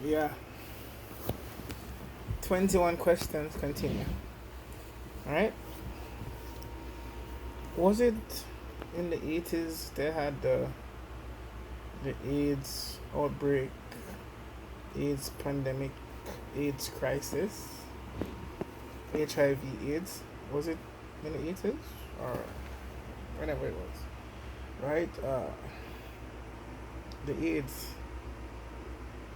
Yeah. 21 questions continue. Alright? Was it in the 80s they had the AIDS outbreak, AIDS pandemic, AIDS crisis, HIV AIDS? Was it in the 80s? Or whenever it was? Right? The AIDS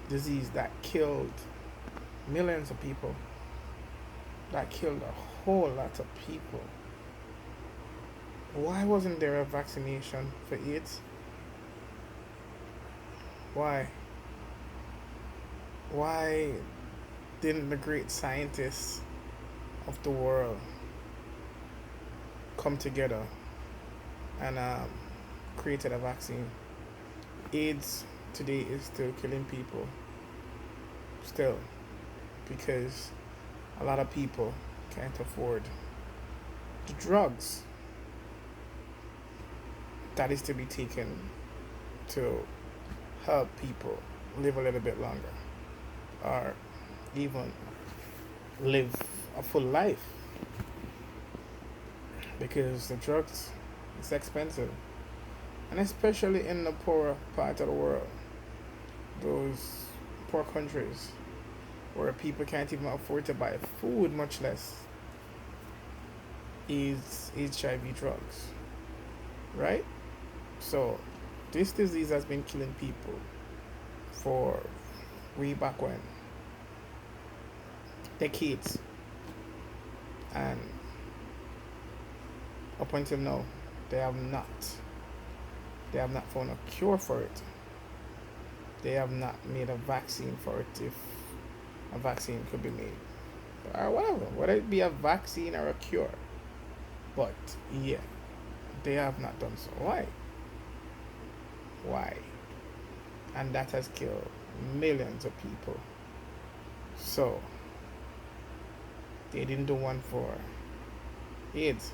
disease that killed millions of people, that killed a whole lot of people. Why wasn't there a vaccination for AIDS? Why? Why didn't the great scientists of the world come together and created a vaccine? AIDS today is still killing people, still, because a lot of people can't afford the drugs that is to be taken to help people live a little bit longer or even live a full life, because the drugs is expensive, and especially in the poorer part of the world, those poor countries where people can't even afford to buy food, much less is HIV drugs, right? So this disease has been killing people for way back when, decades, and up until now, they have not. They have not found a cure for it. They have not made a vaccine for it, if a vaccine could be made. Or whatever, whether it be a vaccine or a cure. But yeah, they have not done so. Why? Why? And that has killed millions of people. So they didn't do one for AIDS.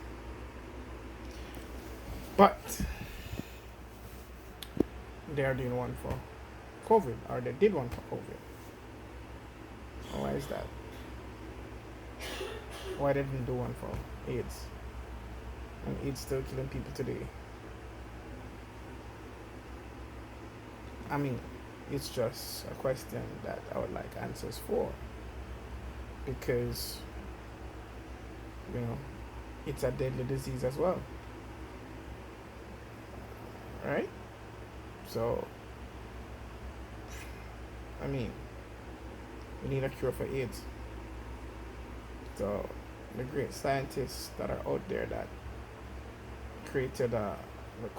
But they are doing one for COVID, or they did one for COVID. Why is that? Why they didn't do one for AIDS? And AIDS still killing people today. I mean, it's just a question that I would like answers for, because you know it's a deadly disease as well, right? So I mean, we need a cure for AIDS. So the great scientists that are out there that created the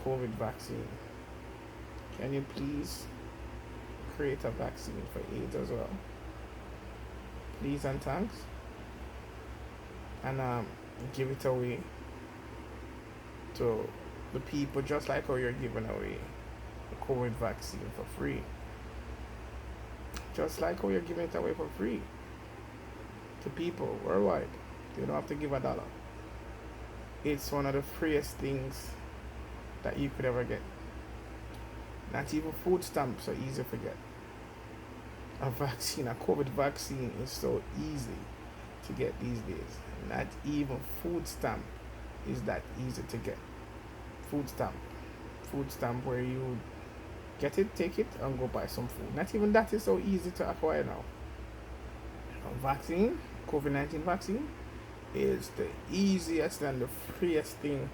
COVID vaccine, can you please create a vaccine for AIDS as well? Please and thanks. And give it away to the people, just like how you're giving away the COVID vaccine for free. Just like how you're giving it away for free to people worldwide. They don't have to give a dollar. It's one of the freest things that you could ever get. Not even food stamps are easy to get. A vaccine, a COVID vaccine, is so easy to get these days. Not even food stamp is that easy to get. Food stamp. Food stamp where you get it, take it, and go buy some food. Not even that is so easy to acquire now. A vaccine, COVID-19 vaccine, is the easiest and the freest thing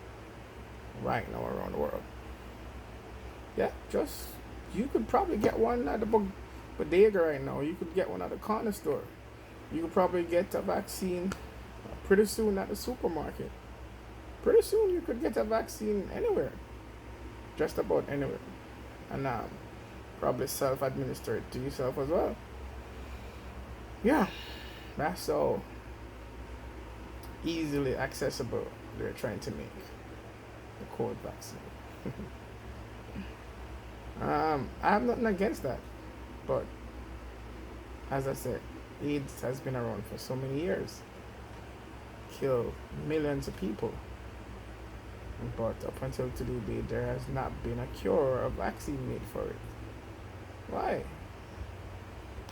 right now around the world. Yeah, just you could probably get one at the bodega right now. You could get one at the corner store. You could probably get a vaccine pretty soon at the supermarket. Pretty soon you could get a vaccine anywhere, just about anywhere, and probably self-administer it to yourself as well. Yeah, that's so easily accessible they're trying to make the COVID vaccine. I have nothing against that, but as I said, AIDS has been around for so many years, killed millions of people, but up until today, there has not been a cure or a vaccine made for it. Why?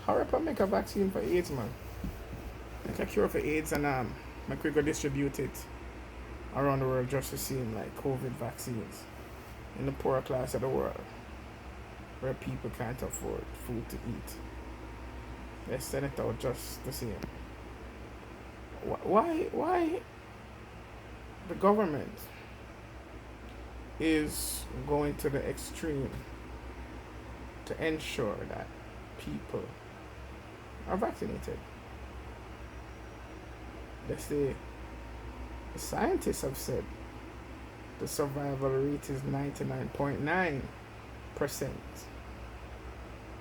hurry up and make a vaccine for AIDS, man. Make a cure for AIDS and make we go distribute it around the world just to seem like COVID vaccines in the poorer class of the world where people can't afford food to eat. Let's send it out just the same. Why the government is going to the extreme to ensure that people are vaccinated? Let's say the scientists have said the survival rate is 99.9%.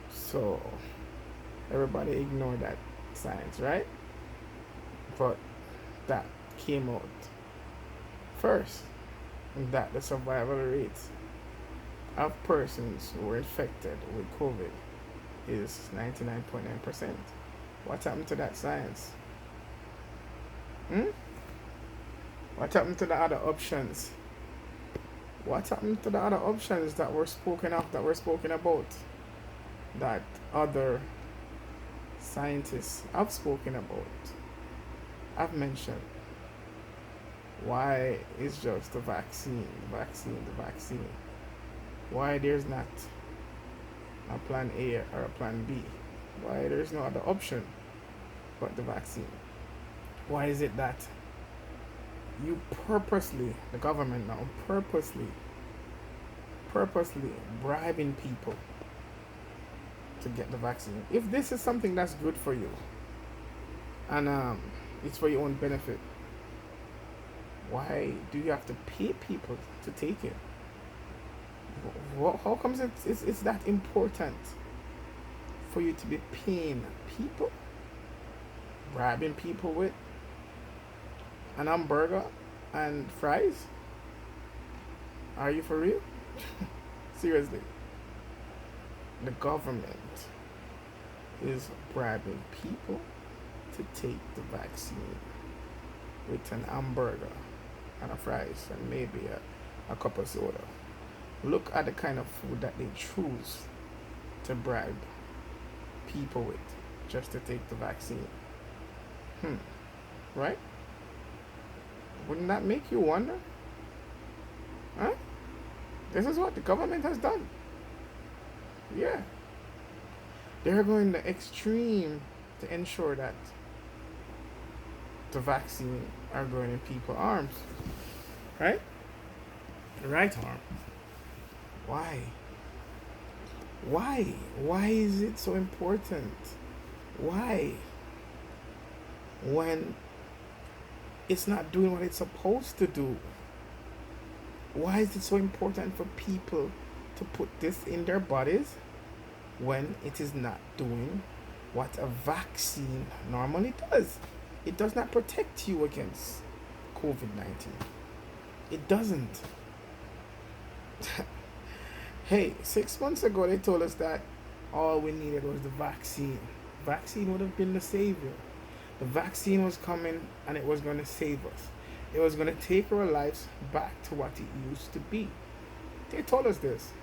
So everybody ignore that science, right? But that came out first, that the survival rate of persons who were infected with COVID is 99.9%. What happened to that science? What happened to the other options? What happened to the other options that were spoken of, that were spoken about, that other scientists have spoken about? I've mentioned. Why is just the vaccine? Why there's not a plan A or a plan B? Why there's no other option but the vaccine? Why is it that you purposely, the government now, purposely bribing people to get the vaccine? If this is something that's good for you and it's for your own benefit, why do you have to pay people to take it? How comes it's that important for you to be paying people, bribing people with an hamburger and fries? Are you for real? Seriously. The government is bribing people to take the vaccine with an hamburger and a fries and maybe a cup of soda. Look at the kind of food that they choose to bribe people with just to take the vaccine. Right? Wouldn't that make you wonder? Huh? This is what the government has done. Yeah. They're going the extreme to ensure that the vaccine are going in people's arms. Right? The right arm. Why? Why is it so important? Why? When it's not doing what it's supposed to do. Why is it so important for people to put this in their bodies when it is not doing what a vaccine normally does? It does not protect you against COVID-19. It doesn't. Hey, 6 months ago they told us that all we needed was the vaccine. Vaccine would have been the savior. The vaccine was coming and it was going to save us. It was going to take our lives back to what it used to be. They told us this.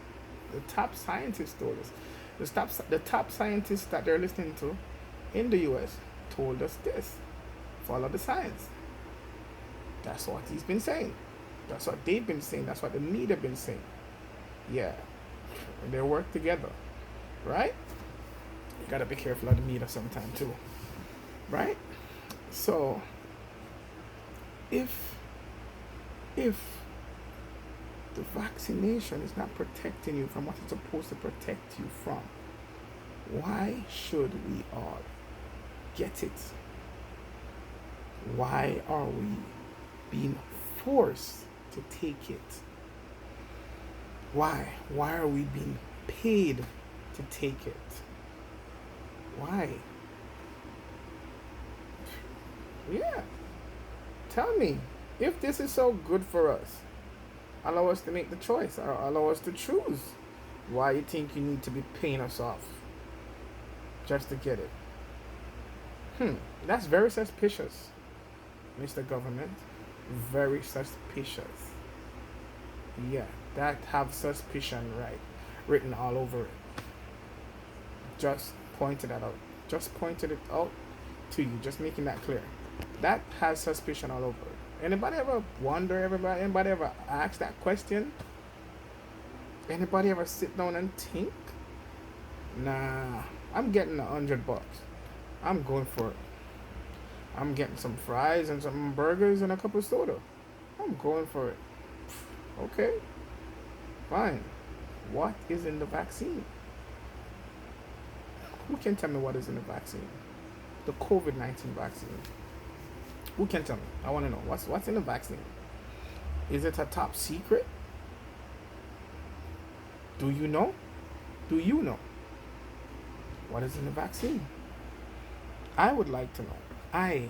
The top scientists told us. The top scientists that they're listening to in the US told us this. Follow the science. That's what he's been saying. That's what they've been saying. That's what the media have been saying. Yeah. They work together. Right? You gotta be careful of the media sometime too. Right? So if the vaccination is not protecting you from what it's supposed to protect you from, why should we all get it? Why are we being forced to take it? Why? Why are we being paid to take it? Why? Yeah. Tell me, if this is so good for us, allow us to make the choice, or allow us to choose. Why you think you need to be paying us off just to get it? That's very suspicious, Mr. Government. Very suspicious. Yeah, that have suspicion written all over it. Just pointed that out. Just pointed it out to you. Just making that clear. That has suspicion all over it. Anybody ever wonder? Anybody ever ask that question? Anybody ever sit down and think? Nah, I'm getting $100. I'm going for it. I'm getting some fries and some burgers and a cup of soda. I'm going for it. Okay, fine. What is in the vaccine? Who can tell me what is in the vaccine? The COVID-19 vaccine. Who can tell me? I want to know what's in the vaccine. Is it a top secret? Do you know? Do you know what is in the vaccine? I would like to know. I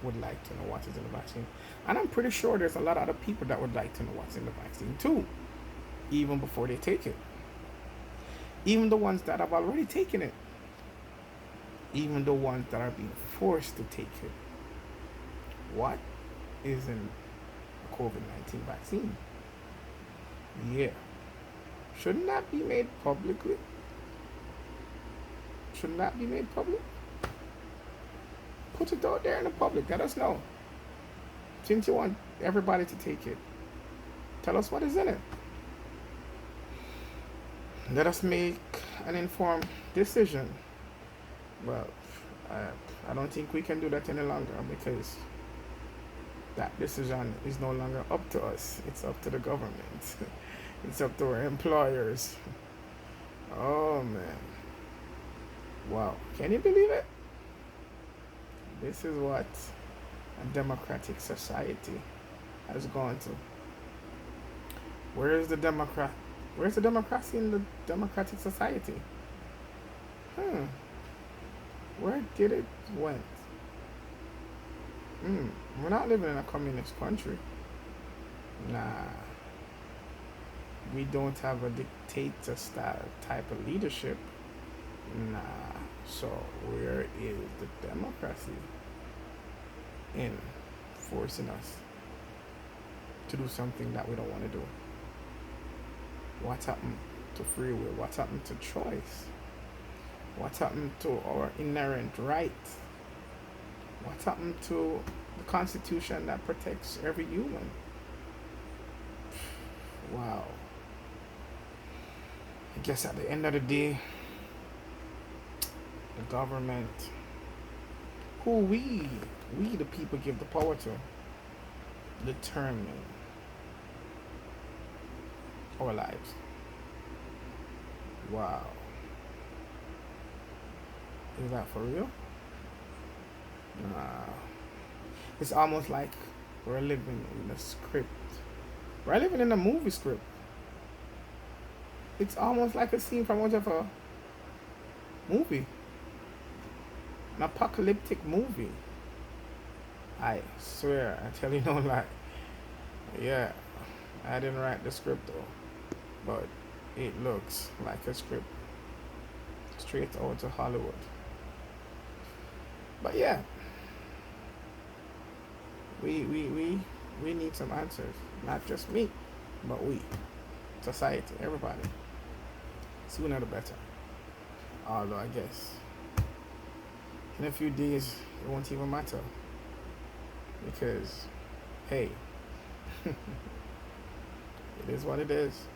would like to know what is in the vaccine. And I'm pretty sure there's a lot of other people that would like to know what's in the vaccine too, even before they take it. Even the ones that have already taken it. Even the ones that are being forced to take it. What is in the COVID-19 vaccine? Yeah. Shouldn't that be made publicly? Shouldn't that be made public? Put it out there in the public. Let us know. Since you want everybody to take it, tell us what is in it. Let us make an informed decision. Well, I don't think we can do that any longer because that decision is no longer up to us. It's up to the government. It's up to our employers. Oh man. Wow. Can you believe it? This is what a democratic society has gone to. Where is the democrat? Where's the democracy in the democratic society? Where did it went? We're not living in a communist country. Nah. We don't have a dictator style type of leadership. Nah. So where is the democracy in forcing us to do something that we don't want to do? What's happened to free will? What's happened to choice? What's happened to our inherent rights? What's happened to the Constitution that protects every human? Wow. I guess at the end of the day, the government, who we the people give the power to, determine our lives. Wow. Is that for real? Nah. It's almost like we're living in a script. We're living in a movie script. It's almost like a scene from one of a movie. An apocalyptic movie. I swear, I tell you no lie. Yeah, I didn't write the script though. But it looks like a script straight out of Hollywood. But yeah, we need some answers. Not just me, but we, society, everybody. Sooner the better. Although I guess in a few days it won't even matter because hey, it is what it is.